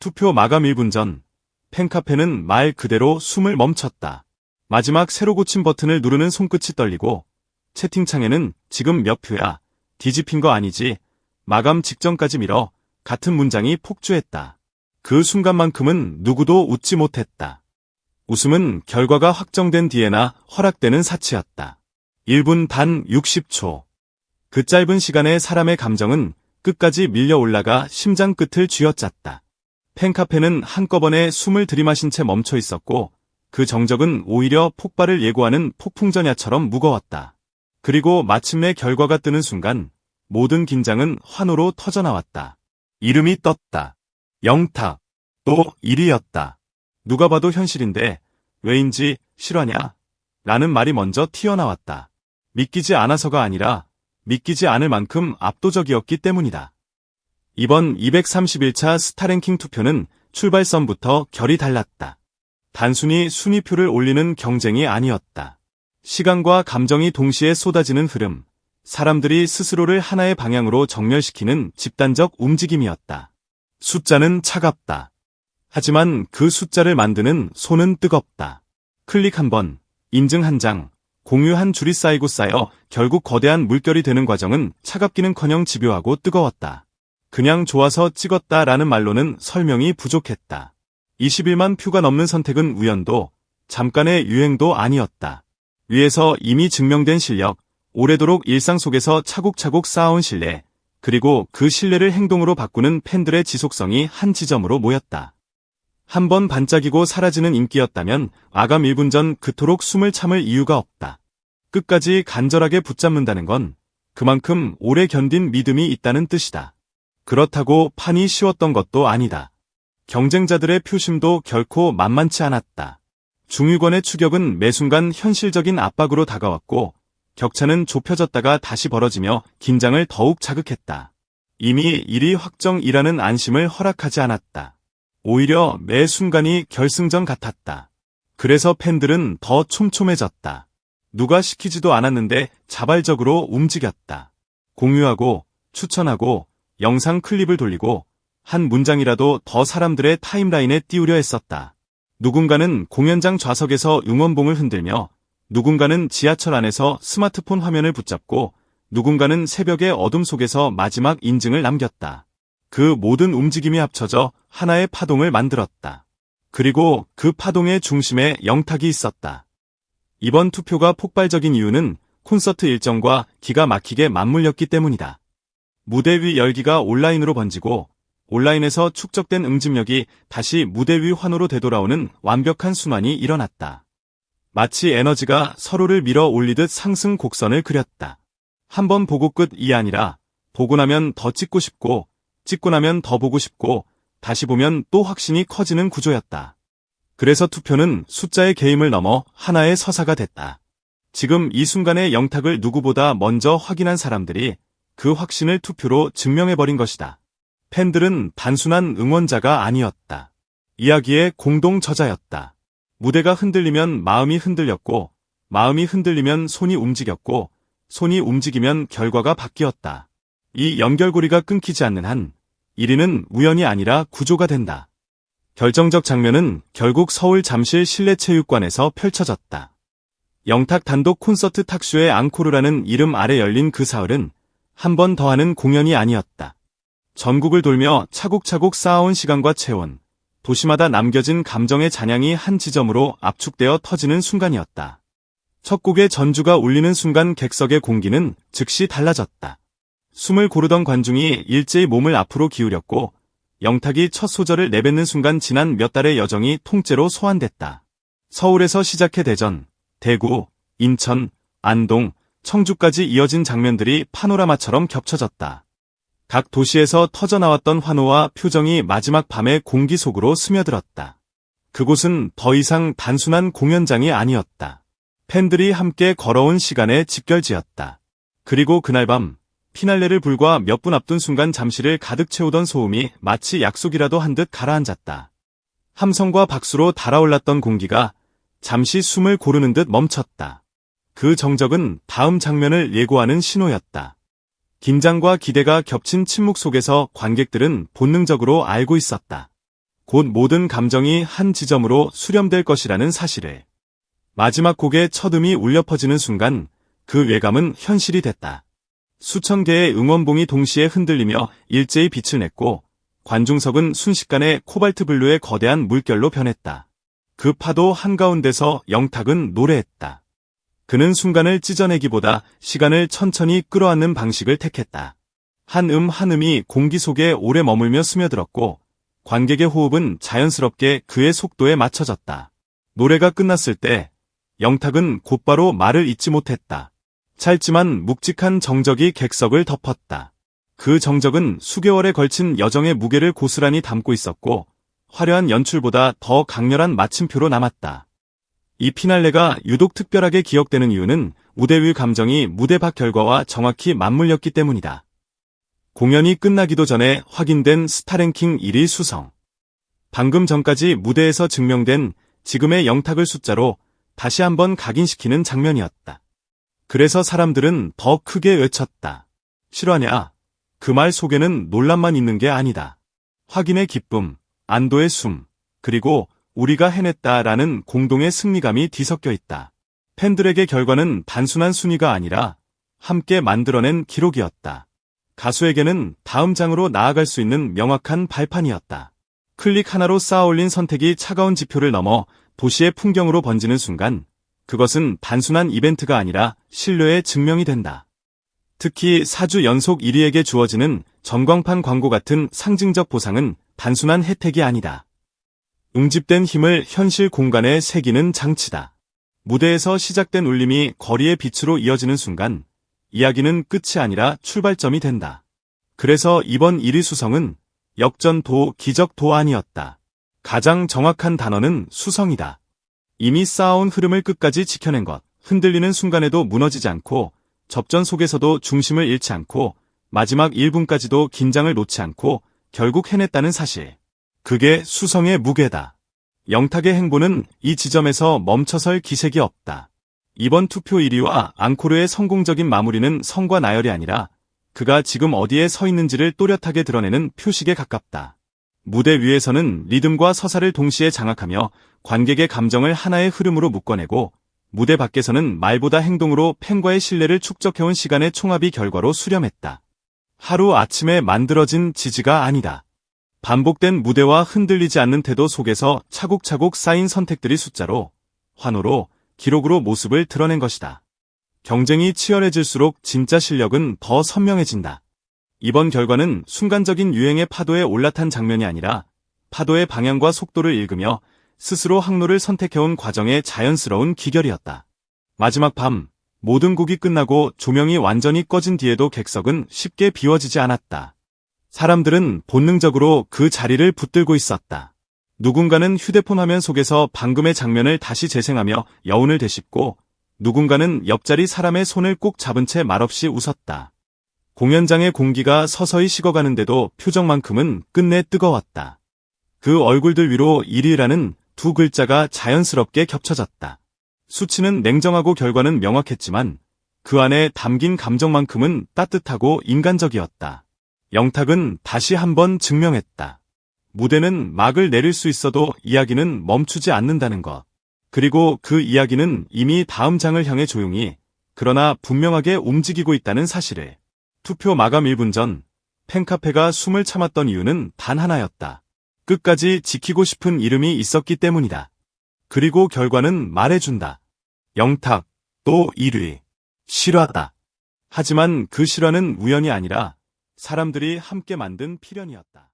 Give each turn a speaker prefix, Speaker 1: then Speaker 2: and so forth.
Speaker 1: 투표 마감 1분 전, 팬카페는 말 그대로 숨을 멈췄다. 마지막 새로 고친 버튼을 누르는 손끝이 떨리고 채팅창에는 지금 몇 표야, 뒤집힌 거 아니지, 마감 직전까지 밀어 같은 문장이 폭주했다. 그 순간만큼은 누구도 웃지 못했다. 웃음은 결과가 확정된 뒤에나 허락되는 사치였다. 1분 단 60초. 그 짧은 시간에 사람의 감정은 끝까지 밀려 올라가 심장 끝을 쥐어짰다. 팬카페는 한꺼번에 숨을 들이마신 채 멈춰 있었고 그 정적은 오히려 폭발을 예고하는 폭풍전야처럼 무거웠다. 그리고 마침내 결과가 뜨는 순간 모든 긴장은 환호로 터져나왔다. 이름이 떴다. 영탁. 또 1위였다. 누가 봐도 현실인데 왜인지 실화냐? 라는 말이 먼저 튀어나왔다. 믿기지 않아서가 아니라 믿기지 않을 만큼 압도적이었기 때문이다. 이번 231차 스타랭킹 투표는 출발선부터 결이 달랐다. 단순히 순위표를 올리는 경쟁이 아니었다. 시간과 감정이 동시에 쏟아지는 흐름, 사람들이 스스로를 하나의 방향으로 정렬시키는 집단적 움직임이었다. 숫자는 차갑다. 하지만 그 숫자를 만드는 손은 뜨겁다. 클릭 한 번, 인증 한 장, 공유 한 줄이 쌓이고 쌓여 결국 거대한 물결이 되는 과정은 차갑기는커녕 집요하고 뜨거웠다. 그냥 좋아서 찍었다라는 말로는 설명이 부족했다. 21만 표가 넘는 선택은 우연도, 잠깐의 유행도 아니었다. 위에서 이미 증명된 실력, 오래도록 일상 속에서 차곡차곡 쌓아온 신뢰, 그리고 그 신뢰를 행동으로 바꾸는 팬들의 지속성이 한 지점으로 모였다. 한 번 반짝이고 사라지는 인기였다면 마감 1분 전 그토록 숨을 참을 이유가 없다. 끝까지 간절하게 붙잡는다는 건 그만큼 오래 견딘 믿음이 있다는 뜻이다. 그렇다고 판이 쉬웠던 것도 아니다. 경쟁자들의 표심도 결코 만만치 않았다. 중위권의 추격은 매순간 현실적인 압박으로 다가왔고 격차는 좁혀졌다가 다시 벌어지며 긴장을 더욱 자극했다. 이미 1위 확정이라는 안심을 허락하지 않았다. 오히려 매 순간이 결승전 같았다. 그래서 팬들은 더 촘촘해졌다. 누가 시키지도 않았는데 자발적으로 움직였다. 공유하고, 추천하고, 영상 클립을 돌리고, 한 문장이라도 더 사람들의 타임라인에 띄우려 했었다. 누군가는 공연장 좌석에서 응원봉을 흔들며, 누군가는 지하철 안에서 스마트폰 화면을 붙잡고, 누군가는 새벽의 어둠 속에서 마지막 인증을 남겼다. 그 모든 움직임이 합쳐져 하나의 파동을 만들었다. 그리고 그 파동의 중심에 영탁이 있었다. 이번 투표가 폭발적인 이유는 콘서트 일정과 기가 막히게 맞물렸기 때문이다. 무대 위 열기가 온라인으로 번지고 온라인에서 축적된 응집력이 다시 무대 위 환호로 되돌아오는 완벽한 순환이 일어났다. 마치 에너지가 서로를 밀어 올리듯 상승 곡선을 그렸다. 한 번 보고 끝이 아니라 보고 나면 더 찍고 싶고 찍고 나면 더 보고 싶고 다시 보면 또 확신이 커지는 구조였다. 그래서 투표는 숫자의 게임을 넘어 하나의 서사가 됐다. 지금 이 순간의 영탁을 누구보다 먼저 확인한 사람들이 그 확신을 투표로 증명해버린 것이다. 팬들은 단순한 응원자가 아니었다. 이야기의 공동 저자였다. 무대가 흔들리면 마음이 흔들렸고 마음이 흔들리면 손이 움직였고 손이 움직이면 결과가 바뀌었다. 이 연결고리가 끊기지 않는 한 1위는 우연이 아니라 구조가 된다. 결정적 장면은 결국 서울 잠실 실내체육관에서 펼쳐졌다. 영탁 단독 콘서트 탁쇼의 앙코르라는 이름 아래 열린 그 사흘은 한 번 더 하는 공연이 아니었다. 전국을 돌며 차곡차곡 쌓아온 시간과 체온, 도시마다 남겨진 감정의 잔향이 한 지점으로 압축되어 터지는 순간이었다. 첫 곡의 전주가 울리는 순간 객석의 공기는 즉시 달라졌다. 숨을 고르던 관중이 일제히 몸을 앞으로 기울였고 영탁이 첫 소절을 내뱉는 순간 지난 몇 달의 여정이 통째로 소환됐다. 서울에서 시작해 대전, 대구, 인천, 안동, 청주까지 이어진 장면들이 파노라마처럼 겹쳐졌다. 각 도시에서 터져나왔던 환호와 표정이 마지막 밤의 공기 속으로 스며들었다. 그곳은 더 이상 단순한 공연장이 아니었다. 팬들이 함께 걸어온 시간의 집결지였다. 그리고 그날 밤 피날레를 불과 몇 분 앞둔 순간 잠시를 가득 채우던 소음이 마치 약속이라도 한 듯 가라앉았다. 함성과 박수로 달아올랐던 공기가 잠시 숨을 고르는 듯 멈췄다. 그 정적은 다음 장면을 예고하는 신호였다. 긴장과 기대가 겹친 침묵 속에서 관객들은 본능적으로 알고 있었다. 곧 모든 감정이 한 지점으로 수렴될 것이라는 사실을. 마지막 곡의 첫 음이 울려 퍼지는 순간 그 예감은 현실이 됐다. 수천 개의 응원봉이 동시에 흔들리며 일제히 빛을 냈고 관중석은 순식간에 코발트 블루의 거대한 물결로 변했다. 그 파도 한가운데서 영탁은 노래했다. 그는 순간을 찢어내기보다 시간을 천천히 끌어안는 방식을 택했다. 한 한 음이 공기 속에 오래 머물며 스며들었고 관객의 호흡은 자연스럽게 그의 속도에 맞춰졌다. 노래가 끝났을 때 영탁은 곧바로 말을 잇지 못했다. 짧지만 묵직한 정적이 객석을 덮었다. 그 정적은 수개월에 걸친 여정의 무게를 고스란히 담고 있었고 화려한 연출보다 더 강렬한 마침표로 남았다. 이 피날레가 유독 특별하게 기억되는 이유는 무대 위 감정이 무대 밖 결과와 정확히 맞물렸기 때문이다. 공연이 끝나기도 전에 확인된 스타랭킹 1위 수성. 방금 전까지 무대에서 증명된 지금의 영탁을 숫자로 다시 한번 각인시키는 장면이었다. 그래서 사람들은 더 크게 외쳤다. 실화냐? 그 말 속에는 논란만 있는 게 아니다. 확인의 기쁨, 안도의 숨, 그리고 우리가 해냈다라는 공동의 승리감이 뒤섞여 있다. 팬들에게 결과는 단순한 순위가 아니라 함께 만들어낸 기록이었다. 가수에게는 다음 장으로 나아갈 수 있는 명확한 발판이었다. 클릭 하나로 쌓아올린 선택이 차가운 지표를 넘어 도시의 풍경으로 번지는 순간 그것은 단순한 이벤트가 아니라 신뢰의 증명이 된다. 특히 4주 연속 1위에게 주어지는 전광판 광고 같은 상징적 보상은 단순한 혜택이 아니다. 응집된 힘을 현실 공간에 새기는 장치다. 무대에서 시작된 울림이 거리의 빛으로 이어지는 순간 이야기는 끝이 아니라 출발점이 된다. 그래서 이번 1위 수성은 역전도 기적도 아니었다. 가장 정확한 단어는 수성이다. 이미 쌓아온 흐름을 끝까지 지켜낸 것, 흔들리는 순간에도 무너지지 않고 접전 속에서도 중심을 잃지 않고 마지막 1분까지도 긴장을 놓지 않고 결국 해냈다는 사실. 그게 수성의 무게다. 영탁의 행보는 이 지점에서 멈춰설 기색이 없다. 이번 투표 1위와 앙코르의 성공적인 마무리는 성과 나열이 아니라 그가 지금 어디에 서 있는지를 또렷하게 드러내는 표식에 가깝다. 무대 위에서는 리듬과 서사를 동시에 장악하며 관객의 감정을 하나의 흐름으로 묶어내고 무대 밖에서는 말보다 행동으로 팬과의 신뢰를 축적해온 시간의 총합이 결과로 수렴했다. 하루 아침에 만들어진 지지가 아니다. 반복된 무대와 흔들리지 않는 태도 속에서 차곡차곡 쌓인 선택들이 숫자로, 환호로, 기록으로 모습을 드러낸 것이다. 경쟁이 치열해질수록 진짜 실력은 더 선명해진다. 이번 결과는 순간적인 유행의 파도에 올라탄 장면이 아니라 파도의 방향과 속도를 읽으며 스스로 항로를 선택해온 과정의 자연스러운 기결이었다. 마지막 밤, 모든 곡이 끝나고 조명이 완전히 꺼진 뒤에도 객석은 쉽게 비워지지 않았다. 사람들은 본능적으로 그 자리를 붙들고 있었다. 누군가는 휴대폰 화면 속에서 방금의 장면을 다시 재생하며 여운을 되씹고 누군가는 옆자리 사람의 손을 꼭 잡은 채 말없이 웃었다. 공연장의 공기가 서서히 식어가는데도 표정만큼은 끝내 뜨거웠다. 그 얼굴들 위로 1위라는 두 글자가 자연스럽게 겹쳐졌다. 수치는 냉정하고 결과는 명확했지만 그 안에 담긴 감정만큼은 따뜻하고 인간적이었다. 영탁은 다시 한번 증명했다. 무대는 막을 내릴 수 있어도 이야기는 멈추지 않는다는 것. 그리고 그 이야기는 이미 다음 장을 향해 조용히, 그러나 분명하게 움직이고 있다는 사실을. 투표 마감 1분 전, 팬카페가 숨을 참았던 이유는 단 하나였다. 끝까지 지키고 싶은 이름이 있었기 때문이다. 그리고 결과는 말해준다. 영탁, 또 1위. 실화다. 하지만 그 실화는 우연이 아니라 사람들이 함께 만든 필연이었다.